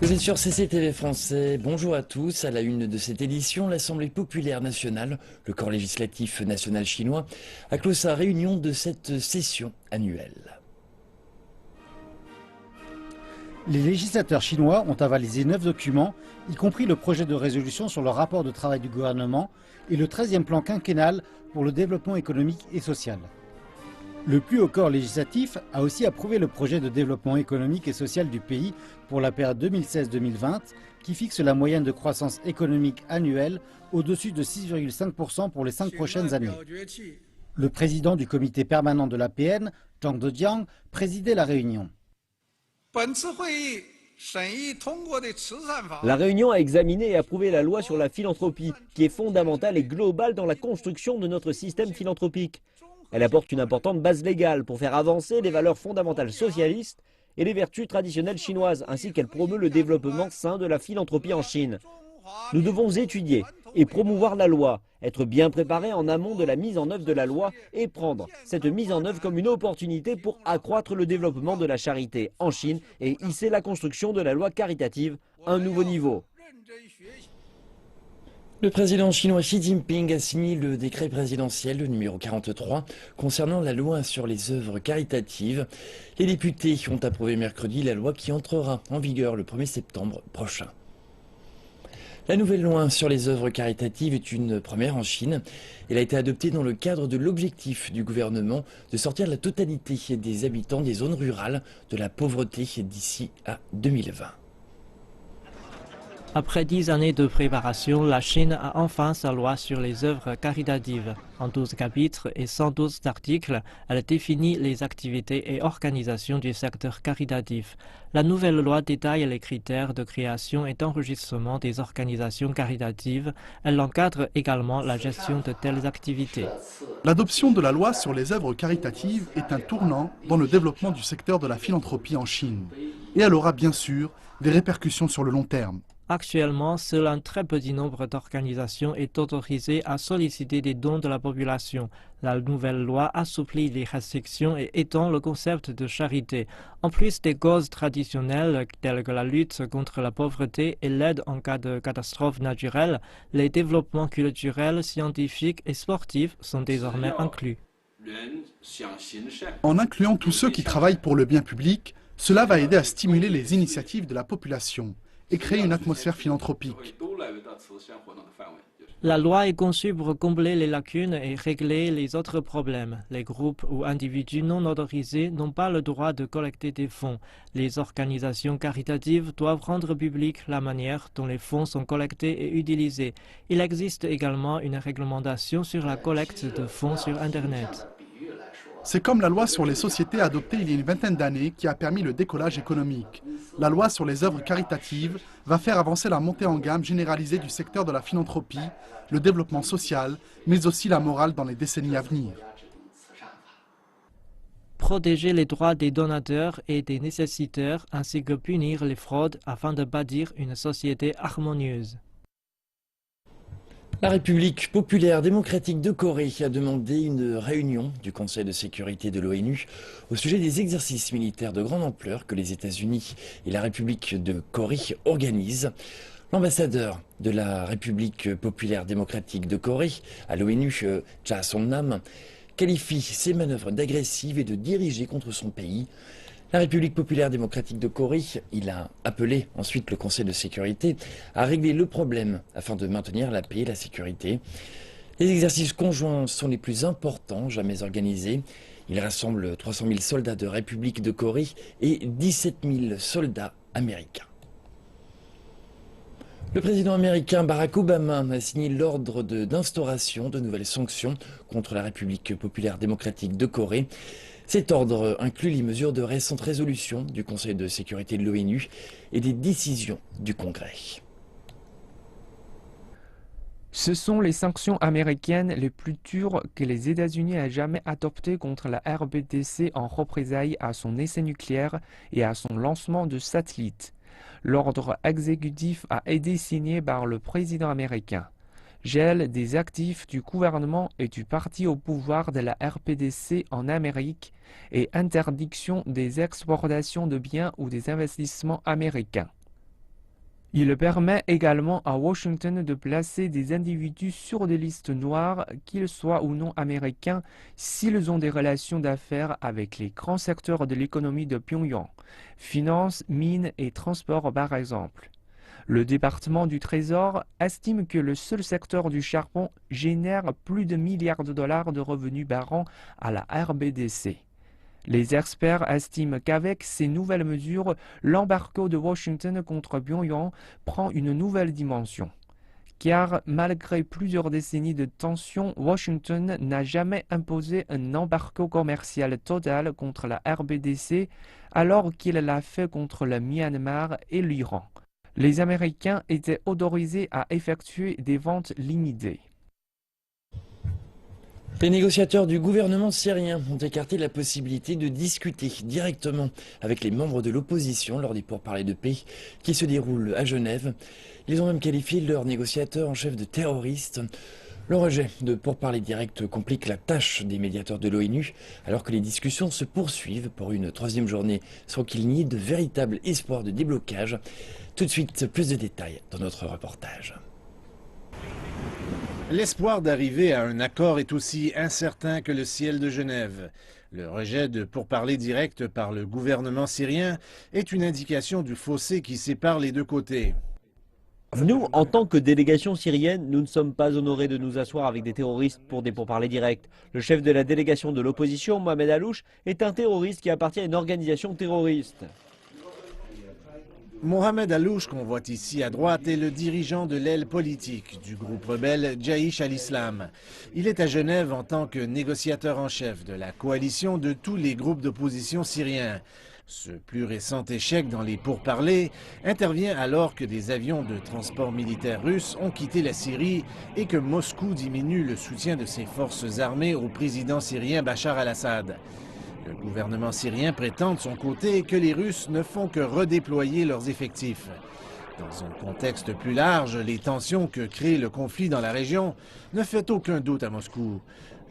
Vous êtes sur CCTV Français, bonjour à tous. À la une de cette édition, l'Assemblée populaire nationale, le corps législatif national chinois, a clos sa réunion de cette session annuelle. Les législateurs chinois ont avalisé 9 documents, y compris le projet de résolution sur le rapport de travail du gouvernement et le 13e plan quinquennal pour le développement économique et social. Le plus haut corps législatif a aussi approuvé le projet de développement économique et social du pays pour la période 2016-2020 qui fixe la moyenne de croissance économique annuelle au-dessus de 6,5% pour les 5 prochaines années. Le président du comité permanent de l'APN, Zhang Dejiang, présidait la réunion. La réunion a examiné et approuvé la loi sur la philanthropie, qui est fondamentale et globale dans la construction de notre système philanthropique. Elle apporte une importante base légale pour faire avancer les valeurs fondamentales socialistes et les vertus traditionnelles chinoises, ainsi qu'elle promeut le développement sain de la philanthropie en Chine. Nous devons étudier et promouvoir la loi, être bien préparés en amont de la mise en œuvre de la loi et prendre cette mise en œuvre comme une opportunité pour accroître le développement de la charité en Chine et hisser la construction de la loi caritative à un nouveau niveau. Le président chinois Xi Jinping a signé le décret présidentiel numéro 43 concernant la loi sur les œuvres caritatives. Les députés ont approuvé mercredi la loi qui entrera en vigueur le 1er septembre prochain. La nouvelle loi sur les œuvres caritatives est une première en Chine. Elle a été adoptée dans le cadre de l'objectif du gouvernement de sortir la totalité des habitants des zones rurales de la pauvreté d'ici à 2020. Après 10 années de préparation, la Chine a enfin sa loi sur les œuvres caritatives. En 12 chapitres et 112 articles, elle définit les activités et organisations du secteur caritatif. La nouvelle loi détaille les critères de création et d'enregistrement des organisations caritatives. Elle encadre également la gestion de telles activités. L'adoption de la loi sur les œuvres caritatives est un tournant dans le développement du secteur de la philanthropie en Chine. Et elle aura bien sûr des répercussions sur le long terme. Actuellement, seul un très petit nombre d'organisations est autorisé à solliciter des dons de la population. La nouvelle loi assouplit les restrictions et étend le concept de charité. En plus des causes traditionnelles telles que la lutte contre la pauvreté et l'aide en cas de catastrophe naturelle, les développements culturels, scientifiques et sportifs sont désormais inclus. En incluant tous ceux qui travaillent pour le bien public, cela va aider à stimuler les initiatives de la population et créer une atmosphère philanthropique. La loi est conçue pour combler les lacunes et régler les autres problèmes. Les groupes ou individus non autorisés n'ont pas le droit de collecter des fonds. Les organisations caritatives doivent rendre publique la manière dont les fonds sont collectés et utilisés. Il existe également une réglementation sur la collecte de fonds sur Internet. C'est comme la loi sur les sociétés adoptée il y a une vingtaine d'années qui a permis le décollage économique. La loi sur les œuvres caritatives va faire avancer la montée en gamme généralisée du secteur de la philanthropie, le développement social, mais aussi la morale dans les décennies à venir. Protéger les droits des donateurs et des nécessiteurs ainsi que punir les fraudes afin de bâtir une société harmonieuse. La République populaire démocratique de Corée a demandé une réunion du Conseil de sécurité de l'ONU au sujet des exercices militaires de grande ampleur que les États-Unis et la République de Corée organisent. L'ambassadeur de la République populaire démocratique de Corée à l'ONU, Cha Song-nam, qualifie ces manœuvres d'agressives et de dirigées contre son pays. La République populaire démocratique de Corée, il a appelé ensuite le Conseil de sécurité à régler le problème afin de maintenir la paix et la sécurité. Les exercices conjoints sont les plus importants jamais organisés. Ils rassemblent 300 000 soldats de République de Corée et 17 000 soldats américains. Le président américain Barack Obama a signé l'ordre d'instauration de nouvelles sanctions contre la République populaire démocratique de Corée. Cet ordre inclut les mesures de récentes résolutions du Conseil de sécurité de l'ONU et des décisions du Congrès. Ce sont les sanctions américaines les plus dures que les États-Unis aient jamais adoptées contre la RBDC en représailles à son essai nucléaire et à son lancement de satellites. L'ordre exécutif a été signé par le président américain. Gel des actifs du gouvernement et du parti au pouvoir de la RPDC en Amérique et interdiction des exportations de biens ou des investissements américains. Il permet également à Washington de placer des individus sur des listes noires, qu'ils soient ou non américains, s'ils ont des relations d'affaires avec les grands secteurs de l'économie de Pyongyang, finances, mines et transports par exemple. Le département du Trésor estime que le seul secteur du charbon génère plus de milliards de dollars de revenus par an à la RBDC. Les experts estiment qu'avec ces nouvelles mesures, l'embargo de Washington contre Pyongyang prend une nouvelle dimension. Car malgré plusieurs décennies de tensions, Washington n'a jamais imposé un embargo commercial total contre la RBDC, alors qu'il l'a fait contre le Myanmar et l'Iran. Les Américains étaient autorisés à effectuer des ventes limitées. Les négociateurs du gouvernement syrien ont écarté la possibilité de discuter directement avec les membres de l'opposition lors des pourparlers de paix qui se déroulent à Genève. Ils ont même qualifié leur négociateur en chef de terroriste. Le rejet de pourparlers directs complique la tâche des médiateurs de l'ONU alors que les discussions se poursuivent pour une troisième journée sans qu'il n'y ait de véritable espoir de déblocage. Tout de suite, plus de détails dans notre reportage. L'espoir d'arriver à un accord est aussi incertain que le ciel de Genève. Le rejet de pourparlers directs par le gouvernement syrien est une indication du fossé qui sépare les deux côtés. Nous, en tant que délégation syrienne, nous ne sommes pas honorés de nous asseoir avec des terroristes pour des pourparlers directs. Le chef de la délégation de l'opposition, Mohamed Alouche, est un terroriste qui appartient à une organisation terroriste. Mohamed Alouche, qu'on voit ici à droite, est le dirigeant de l'aile politique du groupe rebelle Jaïch al-Islam. Il est à Genève en tant que négociateur en chef de la coalition de tous les groupes d'opposition syriens. Ce plus récent échec dans les pourparlers intervient alors que des avions de transport militaire russes ont quitté la Syrie et que Moscou diminue le soutien de ses forces armées au président syrien Bachar al-Assad. Le gouvernement syrien prétend de son côté que les Russes ne font que redéployer leurs effectifs. Dans un contexte plus large, les tensions que crée le conflit dans la région ne fait aucun doute à Moscou.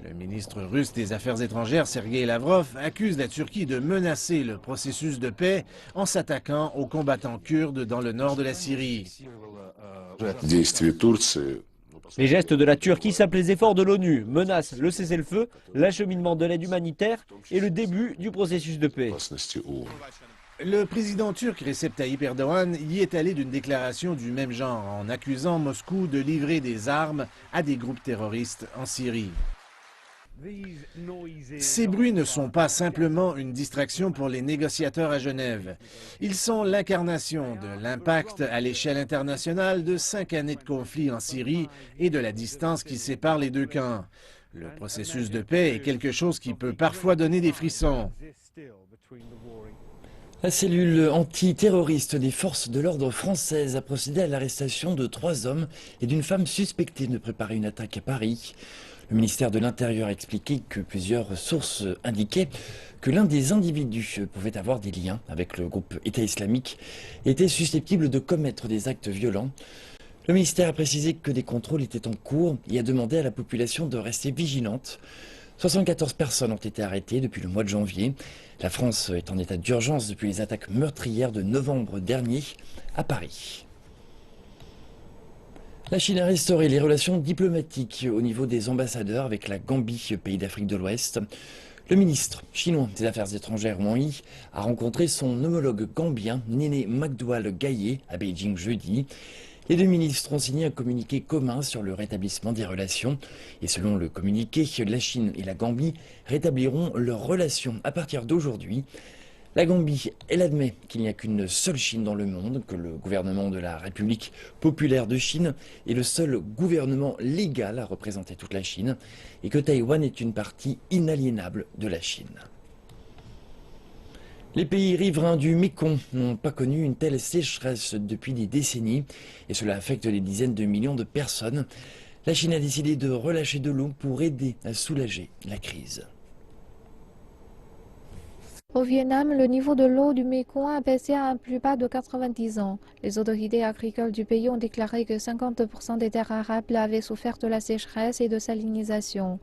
Le ministre russe des Affaires étrangères, Sergei Lavrov, accuse la Turquie de menacer le processus de paix en s'attaquant aux combattants kurdes dans le nord de la Syrie. Les gestes de la Turquie sapent les efforts de l'ONU, menacent le cessez-le-feu, l'acheminement de l'aide humanitaire et le début du processus de paix. Le président turc Recep Tayyip Erdogan y est allé d'une déclaration du même genre en accusant Moscou de livrer des armes à des groupes terroristes en Syrie. Ces bruits ne sont pas simplement une distraction pour les négociateurs à Genève. Ils sont l'incarnation de l'impact à l'échelle internationale de 5 années de conflit en Syrie et de la distance qui sépare les deux camps. Le processus de paix est quelque chose qui peut parfois donner des frissons. La cellule antiterroriste des forces de l'ordre françaises a procédé à l'arrestation de 3 hommes et d'une femme suspectés de préparer une attaque à Paris. Le ministère de l'Intérieur a expliqué que plusieurs sources indiquaient que l'un des individus pouvait avoir des liens avec le groupe État islamique et était susceptible de commettre des actes violents. Le ministère a précisé que des contrôles étaient en cours et a demandé à la population de rester vigilante. 74 personnes ont été arrêtées depuis le mois de janvier. La France est en état d'urgence depuis les attaques meurtrières de novembre dernier à Paris. La Chine a restauré les relations diplomatiques au niveau des ambassadeurs avec la Gambie, pays d'Afrique de l'Ouest. Le ministre chinois des Affaires étrangères Wang Yi a rencontré son homologue gambien Néné Magdoal Gaye à Beijing jeudi. Les deux ministres ont signé un communiqué commun sur le rétablissement des relations. Et selon le communiqué, la Chine et la Gambie rétabliront leurs relations à partir d'aujourd'hui. La Gambie, elle admet qu'il n'y a qu'une seule Chine dans le monde, que le gouvernement de la République populaire de Chine est le seul gouvernement légal à représenter toute la Chine et que Taïwan est une partie inaliénable de la Chine. Les pays riverains du Mékong n'ont pas connu une telle sécheresse depuis des décennies et cela affecte des dizaines de millions de personnes. La Chine a décidé de relâcher de l'eau pour aider à soulager la crise. Au Vietnam, le niveau de l'eau du Mékong a baissé à un plus bas de 90 ans. Les autorités agricoles du pays ont déclaré que 50% des terres arables avaient souffert de la sécheresse et de salinisation.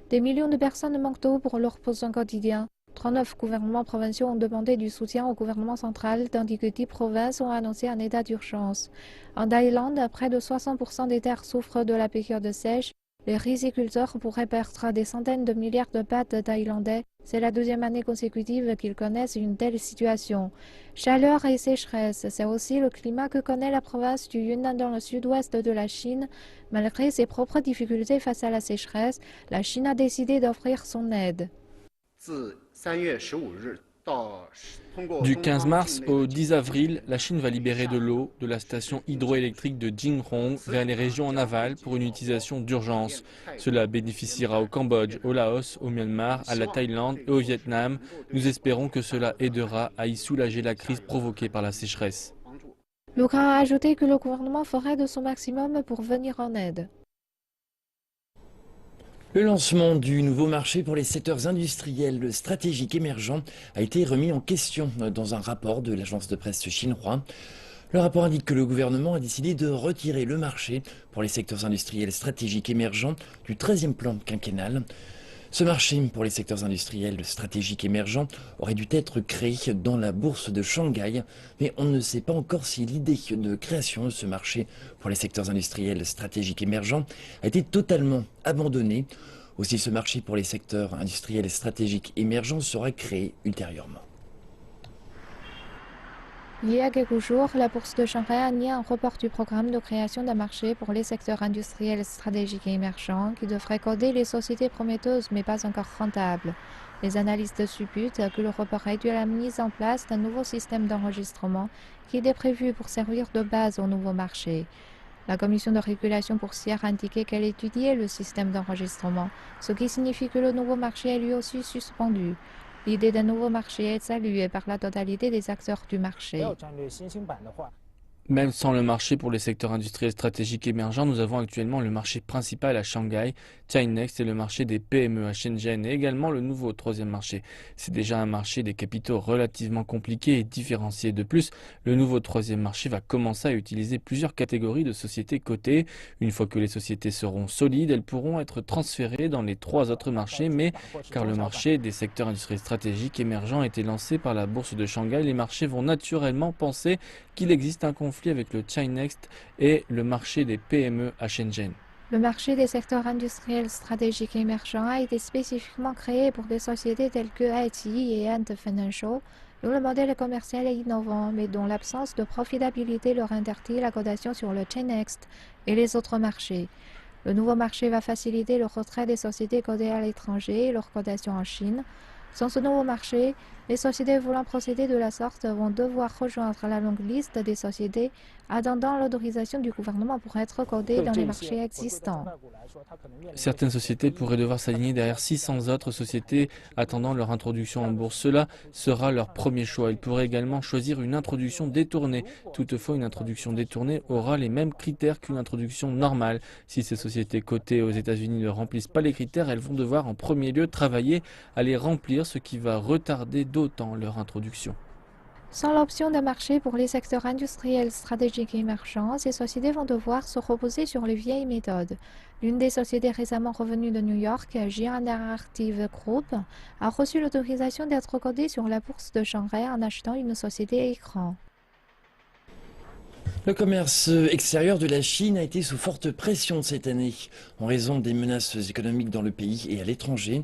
Des millions de personnes manquent d'eau pour leurs besoins quotidiens. 39 gouvernements provinciaux ont demandé du soutien au gouvernement central, tandis que 10 provinces ont annoncé un état d'urgence. En Thaïlande, près de 60% des terres souffrent de la piqûre de seiche. Les riziculteurs pourraient perdre des centaines de milliards de bahts thaïlandais. C'est la 12e année consécutive qu'ils connaissent une telle situation. Chaleur et sécheresse, c'est aussi le climat que connaît la province du Yunnan dans le sud-ouest de la Chine. Malgré ses propres difficultés face à la sécheresse, la Chine a décidé d'offrir son aide. Du 15 mars au 10 avril, la Chine va libérer de l'eau de la station hydroélectrique de Jinghong vers les régions en aval pour une utilisation d'urgence. Cela bénéficiera au Cambodge, au Laos, au Myanmar, à la Thaïlande et au Vietnam. Nous espérons que cela aidera à y soulager la crise provoquée par la sécheresse. Lucas a ajouté que le gouvernement ferait de son maximum pour venir en aide. Le lancement du nouveau marché pour les secteurs industriels stratégiques émergents a été remis en question dans un rapport de l'agence de presse Xinhua. Le rapport indique que le gouvernement a décidé de retirer le marché pour les secteurs industriels stratégiques émergents du 13e plan quinquennal. Ce marché pour les secteurs industriels stratégiques émergents aurait dû être créé dans la bourse de Shanghai, mais on ne sait pas encore si l'idée de création de ce marché pour les secteurs industriels stratégiques émergents a été totalement abandonnée. Aussi, ce marché pour les secteurs industriels stratégiques émergents sera créé ultérieurement. Il y a quelques jours, la bourse de Shanghai a nié un report du programme de création d'un marché pour les secteurs industriels stratégiques et émergents qui devrait coder les sociétés prometteuses mais pas encore rentables. Les analystes supputent que le report est dû à la mise en place d'un nouveau système d'enregistrement qui était prévu pour servir de base au nouveau marché. La commission de régulation boursière a indiqué qu'elle étudiait le système d'enregistrement, ce qui signifie que le nouveau marché est lui aussi suspendu. L'idée d'un nouveau marché est saluée par la totalité des acteurs du marché. Même sans le marché pour les secteurs industriels stratégiques émergents, nous avons actuellement le marché principal à Shanghai, Chinext et le marché des PME à Shenzhen et également le nouveau troisième marché. C'est déjà un marché des capitaux relativement compliqué et différencié. De plus, le nouveau troisième marché va commencer à utiliser plusieurs catégories de sociétés cotées. Une fois que les sociétés seront solides, elles pourront être transférées dans les 3 autres marchés, mais car le marché des secteurs industriels stratégiques émergents a été lancé par la bourse de Shanghai, les marchés vont naturellement penser qu'il existe un conflit avec le Chinext et le marché des PME à Shenzhen. Le marché des secteurs industriels stratégiques émergents a été spécifiquement créé pour des sociétés telles que iQIYI et Ant Financial, dont le modèle commercial est innovant, mais dont l'absence de profitabilité leur interdit la cotation sur le Chinext et les autres marchés. Le nouveau marché va faciliter le retrait des sociétés cotées à l'étranger et leur cotation en Chine. Sans ce nouveau marché, les sociétés voulant procéder de la sorte vont devoir rejoindre la longue liste des sociétés attendant l'autorisation du gouvernement pour être codées dans les marchés existants. Certaines sociétés pourraient devoir s'aligner derrière 600 autres sociétés attendant leur introduction en bourse. Cela sera leur premier choix. Ils pourraient également choisir une introduction détournée. Toutefois, une introduction détournée aura les mêmes critères qu'une introduction normale. Si ces sociétés cotées aux États-Unis ne remplissent pas les critères, elles vont devoir en premier lieu travailler à les remplir, ce qui va retarder d'autant leur introduction. Sans l'option de marché pour les secteurs industriels stratégiques et émergents, ces sociétés vont devoir se reposer sur les vieilles méthodes. L'une des sociétés récemment revenues de New York, Jian Interactive Group, a reçu l'autorisation d'être codée sur la bourse de Shanghai en achetant une société écran. Le commerce extérieur de la Chine a été sous forte pression cette année en raison des menaces économiques dans le pays et à l'étranger.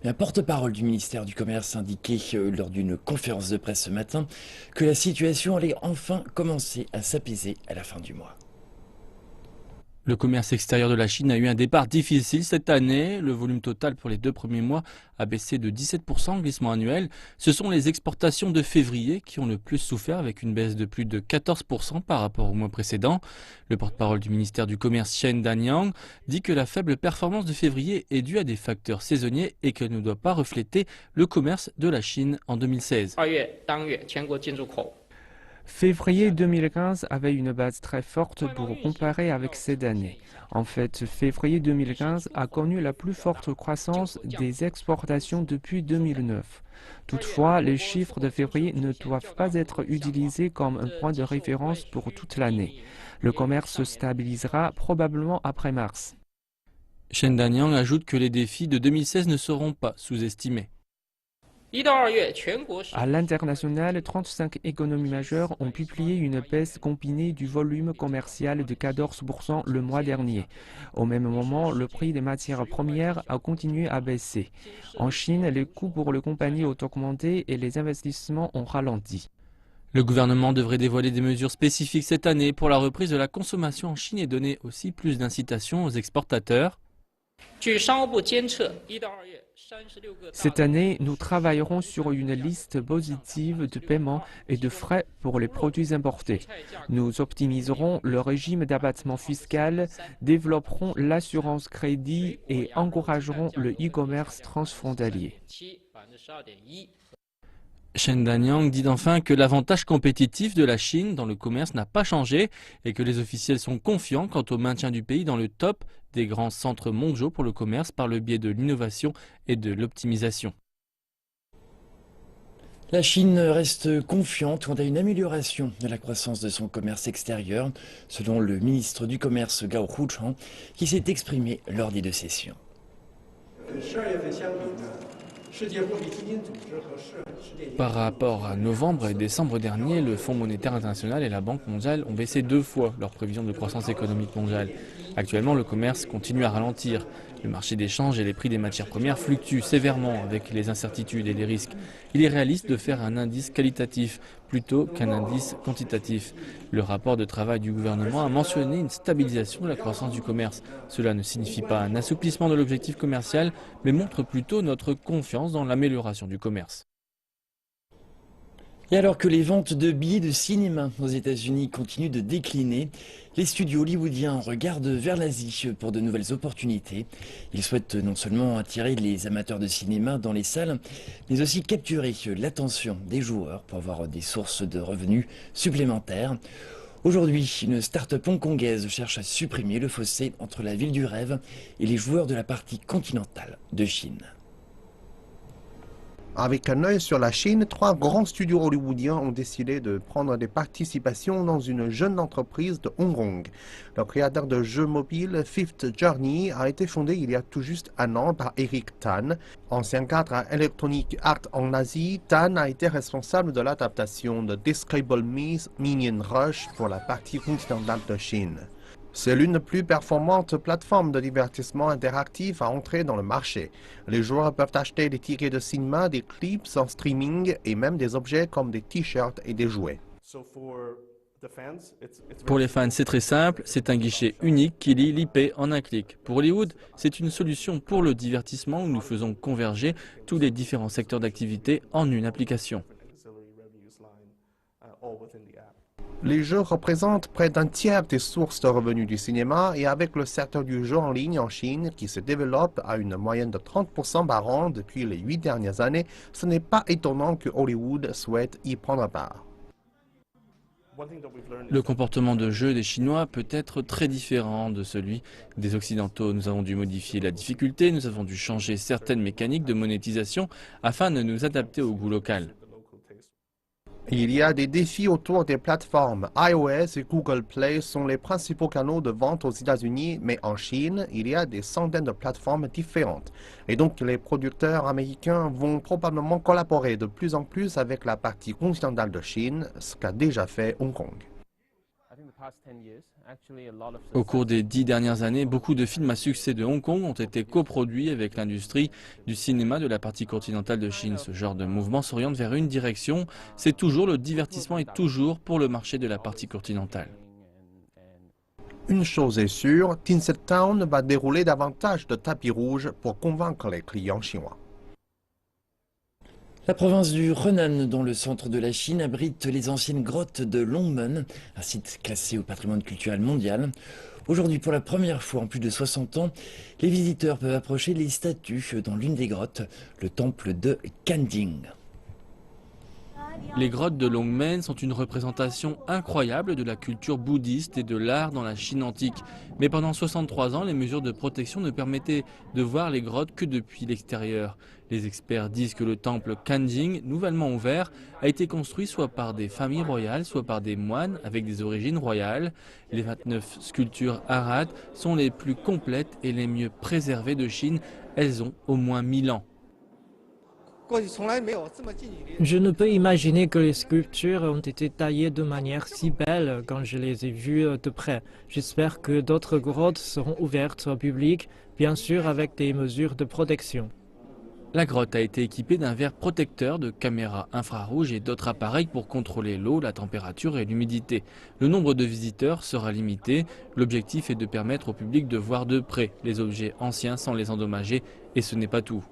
Un porte-parole du ministère du Commerce indiquait lors d'une conférence de presse ce matin que la situation allait enfin commencer à s'apaiser à la fin du mois. Le commerce extérieur de la Chine a eu un départ difficile cette année. Le volume total pour les 2 premiers mois a baissé de 17%, glissement annuel. Ce sont les exportations de février qui ont le plus souffert avec une baisse de plus de 14% par rapport au mois précédent. Le porte-parole du ministère du Commerce, Chen Danyang, dit que la faible performance de février est due à des facteurs saisonniers et qu'elle ne doit pas refléter le commerce de la Chine en 2016. Février 2015 avait une base très forte pour comparer avec cette année. En fait, février 2015 a connu la plus forte croissance des exportations depuis 2009. Toutefois, les chiffres de février ne doivent pas être utilisés comme un point de référence pour toute l'année. Le commerce se stabilisera probablement après mars. Chen Danyang ajoute que les défis de 2016 ne seront pas sous-estimés. À l'international, 35 économies majeures ont publié une baisse combinée du volume commercial de 14% le mois dernier. Au même moment, le prix des matières premières a continué à baisser. En Chine, les coûts pour les compagnies ont augmenté et les investissements ont ralenti. Le gouvernement devrait dévoiler des mesures spécifiques cette année pour la reprise de la consommation en Chine et donner aussi plus d'incitation aux exportateurs. Cette année, nous travaillerons sur une liste positive de paiements et de frais pour les produits importés. Nous optimiserons le régime d'abattement fiscal, développerons l'assurance crédit et encouragerons le e-commerce transfrontalier. Shen Danyang dit enfin que l'avantage compétitif de la Chine dans le commerce n'a pas changé et que les officiels sont confiants quant au maintien du pays dans le top des grands centres mondiaux pour le commerce par le biais de l'innovation et de l'optimisation. La Chine reste confiante quant à une amélioration de la croissance de son commerce extérieur, selon le ministre du Commerce Gao Huchang, qui s'est exprimé lors des deux sessions. Par rapport à novembre et décembre dernier, le Fonds monétaire international et la Banque mondiale ont baissé 2 fois leurs prévisions de croissance économique mondiale. Actuellement, le commerce continue à ralentir. Le marché des changes et les prix des matières premières fluctuent sévèrement avec les incertitudes et les risques. Il est réaliste de faire un indice qualitatif plutôt qu'un indice quantitatif. Le rapport de travail du gouvernement a mentionné une stabilisation de la croissance du commerce. Cela ne signifie pas un assouplissement de l'objectif commercial, mais montre plutôt notre confiance dans l'amélioration du commerce. Et alors que les ventes de billets de cinéma aux États-Unis continuent de décliner, les studios hollywoodiens regardent vers l'Asie pour de nouvelles opportunités. Ils souhaitent non seulement attirer les amateurs de cinéma dans les salles, mais aussi capturer l'attention des joueurs pour avoir des sources de revenus supplémentaires. Aujourd'hui, une start-up hongkongaise cherche à supprimer le fossé entre la ville du rêve et les joueurs de la partie continentale de Chine. Avec un œil sur la Chine, 3 grands studios hollywoodiens ont décidé de prendre des participations dans une jeune entreprise de Hong Kong. Le créateur de jeux mobiles Fifth Journey a été fondé il y a tout juste un an par Eric Tan. Ancien cadre à Electronic Arts en Asie, Tan a été responsable de l'adaptation de Despicable Me's Minion Rush pour la partie continentale de Chine. C'est l'une des plus performantes plateformes de divertissement interactif à entrer dans le marché. Les joueurs peuvent acheter des tickets de cinéma, des clips en streaming et même des objets comme des t-shirts et des jouets. Pour les fans, c'est très simple, c'est un guichet unique qui lie l'IP en un clic. Pour Hollywood, c'est une solution pour le divertissement où nous faisons converger tous les différents secteurs d'activité en une application. Les jeux représentent près d'un tiers des sources de revenus du cinéma et avec le secteur du jeu en ligne en Chine qui se développe à une moyenne de 30% par an depuis les 8 dernières années, ce n'est pas étonnant que Hollywood souhaite y prendre part. Le comportement de jeu des Chinois peut être très différent de celui des Occidentaux. Nous avons dû modifier la difficulté, nous avons dû changer certaines mécaniques de monétisation afin de nous adapter au goût local. Il y a des défis autour des plateformes. iOS et Google Play sont les principaux canaux de vente aux États-Unis, mais en Chine, il y a des centaines de plateformes différentes. Et donc, les producteurs américains vont probablement collaborer de plus en plus avec la partie continentale de Chine, ce qu'a déjà fait Hong Kong. Au cours des 10 dernières années, beaucoup de films à succès de Hong Kong ont été coproduits avec l'industrie du cinéma de la partie continentale de Chine. Ce genre de mouvement s'oriente vers une direction, c'est toujours le divertissement et toujours pour le marché de la partie continentale. Une chose est sûre, Tinseltown va dérouler davantage de tapis rouges pour convaincre les clients chinois. La province du Henan, dans le centre de la Chine, abrite les anciennes grottes de Longmen, un site classé au patrimoine culturel mondial. Aujourd'hui, pour la première fois en plus de 60 ans, les visiteurs peuvent approcher les statues dans l'une des grottes, le temple de Kanjing. Les grottes de Longmen sont une représentation incroyable de la culture bouddhiste et de l'art dans la Chine antique. Mais pendant 63 ans, les mesures de protection ne permettaient de voir les grottes que depuis l'extérieur. Les experts disent que le temple Kanjing, nouvellement ouvert, a été construit soit par des familles royales, soit par des moines avec des origines royales. Les 29 sculptures arhates sont les plus complètes et les mieux préservées de Chine. Elles ont au moins 1000 ans. Je ne peux imaginer que les sculptures ont été taillées de manière si belle quand je les ai vues de près. J'espère que d'autres grottes seront ouvertes au public, bien sûr avec des mesures de protection. La grotte a été équipée d'un verre protecteur, de caméras infrarouges et d'autres appareils pour contrôler l'eau, la température et l'humidité. Le nombre de visiteurs sera limité. L'objectif est de permettre au public de voir de près les objets anciens sans les endommager, et ce n'est pas tout.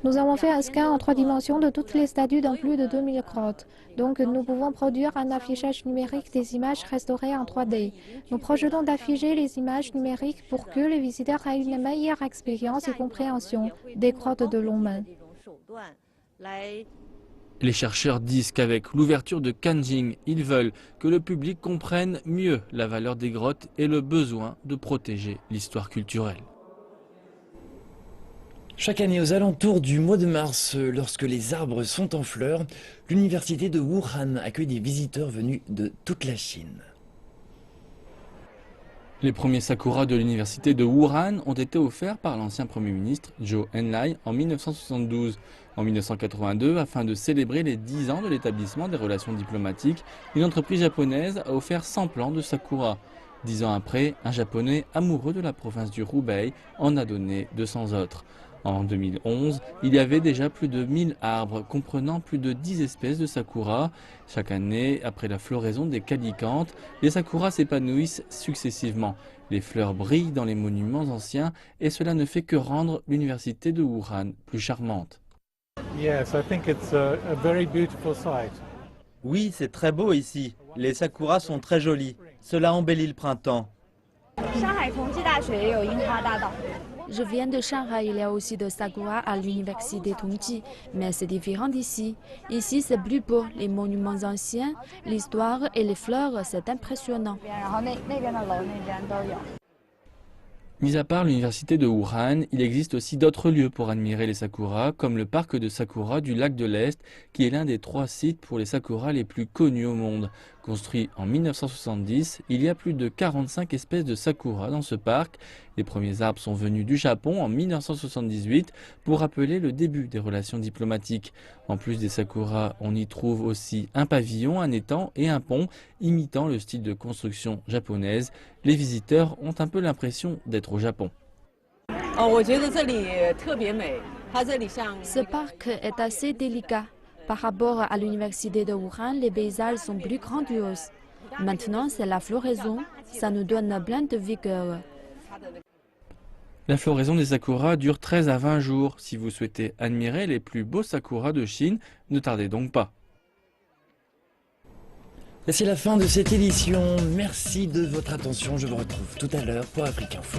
Nous avons fait un scan en 3 dimensions de toutes les statues dans plus de 2000 grottes. Donc nous pouvons produire un affichage numérique des images restaurées en 3D. Nous projetons d'afficher les images numériques pour que les visiteurs aient une meilleure expérience et compréhension des grottes de Longmen. Les chercheurs disent qu'avec l'ouverture de Kanjing, ils veulent que le public comprenne mieux la valeur des grottes et le besoin de protéger l'histoire culturelle. Chaque année, aux alentours du mois de mars, lorsque les arbres sont en fleurs, l'université de Wuhan accueille des visiteurs venus de toute la Chine. Les premiers sakuras de l'université de Wuhan ont été offerts par l'ancien Premier ministre Zhou Enlai en 1972. En 1982, afin de célébrer les 10 ans de l'établissement des relations diplomatiques, une entreprise japonaise a offert 100 plants de sakura. 10 ans après, un Japonais amoureux de la province du Hubei en a donné 200 autres. En 2011, il y avait déjà plus de 1000 arbres comprenant plus de 10 espèces de sakura. Chaque année, après la floraison des calicantes, les sakuras s'épanouissent successivement. Les fleurs brillent dans les monuments anciens et cela ne fait que rendre l'université de Wuhan plus charmante. Oui, c'est très beau ici. Les sakuras sont très jolis. Cela embellit le printemps. Je viens de Shanghai, il y a aussi de sakura à l'université Tongji, mais c'est différent d'ici. Ici, c'est plus beau, les monuments anciens, l'histoire et les fleurs, c'est impressionnant. Mis à part l'université de Wuhan, il existe aussi d'autres lieux pour admirer les sakuras, comme le parc de sakura du lac de l'Est, qui est l'un des 3 sites pour les sakuras les plus connus au monde. Construit en 1970, il y a plus de 45 espèces de sakura dans ce parc. Les premiers arbres sont venus du Japon en 1978 pour rappeler le début des relations diplomatiques. En plus des sakuras, on y trouve aussi un pavillon, un étang et un pont imitant le style de construction japonaise. Les visiteurs ont un peu l'impression d'être au Japon. Ce parc est assez délicat. Par rapport à l'université de Wuhan, les paysages sont plus grandioses. Maintenant, c'est la floraison. Ça nous donne plein de vigueur. La floraison des sakuras dure 13 à 20 jours. Si vous souhaitez admirer les plus beaux sakuras de Chine, ne tardez donc pas. C'est la fin de cette édition. Merci de votre attention. Je vous retrouve tout à l'heure pour Afrique Info.